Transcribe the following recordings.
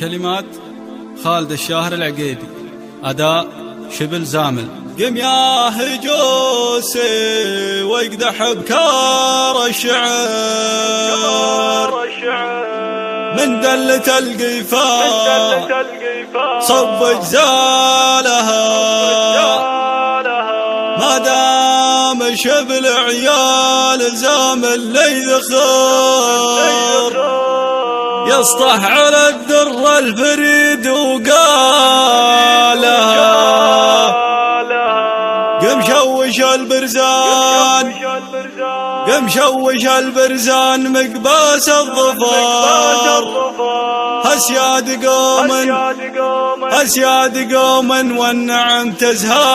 كلمات خالد الشاهر العقيدي، أداء شبل زامل. قم يا هجوسي واقدح بكار الشعر من دلة القفا صب جزالها ما دام شبل عيال زامل لي ذخر يسطح على الدر الفريد وقالها قم شوش البرزان قم شوش البرزان مقباس الظفر هسياد قومن والنعم تزهالها.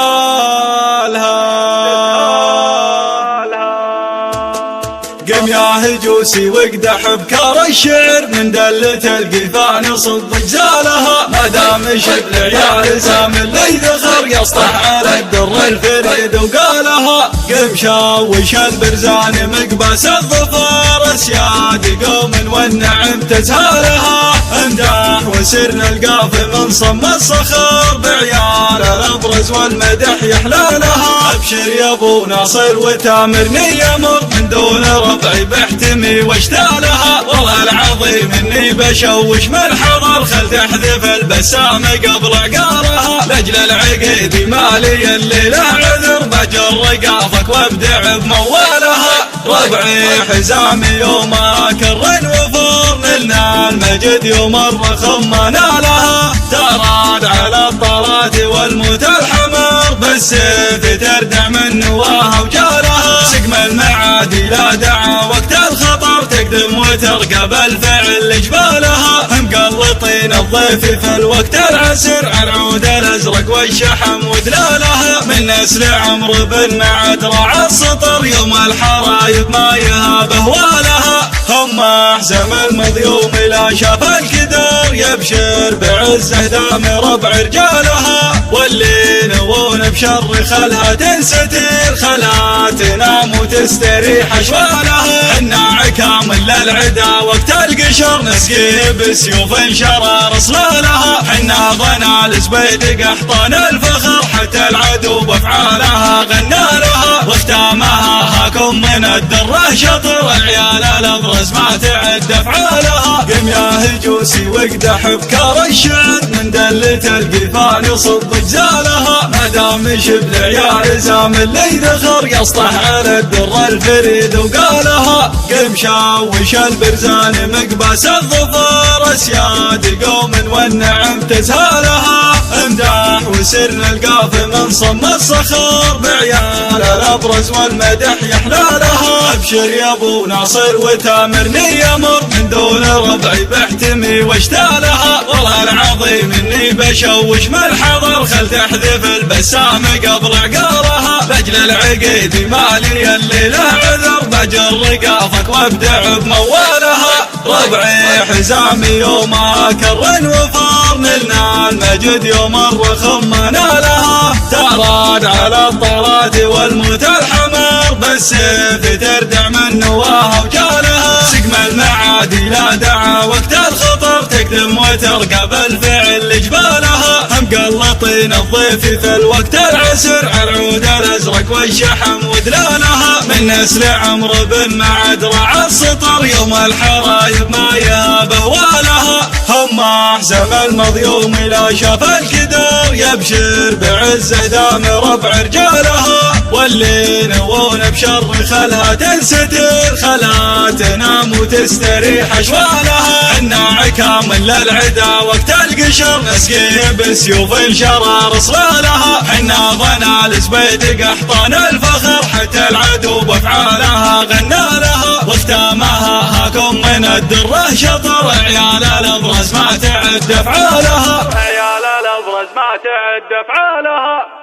قم يا هجوسي واقدح بكار الشعر من دلة القفان صب جزالها ما دام شبل عيال زامل لي ذخر يسطح على الدر الفريد وقالها قم شوش البرزان مقباس الظفر اسياد قوم والنعم تزهالها امدح وسرنا القافي من صم الصخر بعيال الابرز والمدح يحلالها. ابشر يا ابو ناصر وتامرني يمر من دون ربعي بحتمي واشتالها والله العظيم اني بشوش من حضر خل تحذف البسامة قبل عقارها لاجل العقيدي مالي الليلة عذر بجر رقافك وابدع بموالها ربعي حزامي يوم كرن وفر نلنا المجد يوم الرخم ما نالها تراد على الطرات والموت الحمر بالسيف تردع من نواها وجالها سقم المعادي لا دعا وقت الخطر تقدم وترقب الفعل جبالها مقلطين الضيف في الوقت العسر على العود الازرق والشحم وذلالها من نسل عمرو بن معد رعى السطر يوم الحرايب ما يهابه والها هم احزم المضيوم لا شاف الكدر يبشر بعزه دام ربع رجالها واللي نوون بشر خلها تنستر خلها تنام وتستريح اشوالها الناع كامل للعدا وقت القشر نسقيه بسيوف شرار صلالها حنا ضنالس بيد قحطان الفخر حتى العدو بافعالها غنالها واختامها هاكم من الدره شطر العيال الابرز ما تعد افعالها. قم يا هجوسي واقدح بكار الشعر من دلة القفان صب جزالها ما دام شبل عيال زامل لي ذخر يسطح على الدر الفريد وقالها قم شوش البرزان مقباس الظفر اسياد قوم والنعم تزهالها امدح وسرنا القافي من صم الصخر بعيال الابرز والمدح يحلالها. ابشر يا ابو ناصر وتامرني يمر من دون ربعي بحتمي واشتالها والله العظيم اني بشوش من حضر خل تحذف البسامة قبل عقارها لاجل العقيدي مالي الليلة عذر بجر رقافك وابدع بموالها ربعي حزامي يوم كرن وفار نلنا المجد يوم الرخم ما نالها تراد على الطرات والموت الحمر بالسيف تردع من نواها وجالها سقم المعادي لا دعا وقت الخطر تقدم وترقب الفعل جبالها مقلطين الضيف في الوقت العسر على العود الازرق والشحم وذلالها من نسل عمرو بن معد رعى السطر يوم الحرايب ما يهابه والها هم احزم المضيوم لا شاف الكدر يبشر بعزه دام ربع رجالها واللي نوون بشر خلها تنستر خلها تنام وتستريح اشوالها الناع كامل للعدا وقت القشر نسقيه بسيوف شرار صلالها حنا ضنالس بيد قحطان الفخر حتى العدو بافعالها غنالها واختامها هاكم من الدره شطر عيال الابرز ما تعد افعالها عيال الابرز ما تعد افعالها.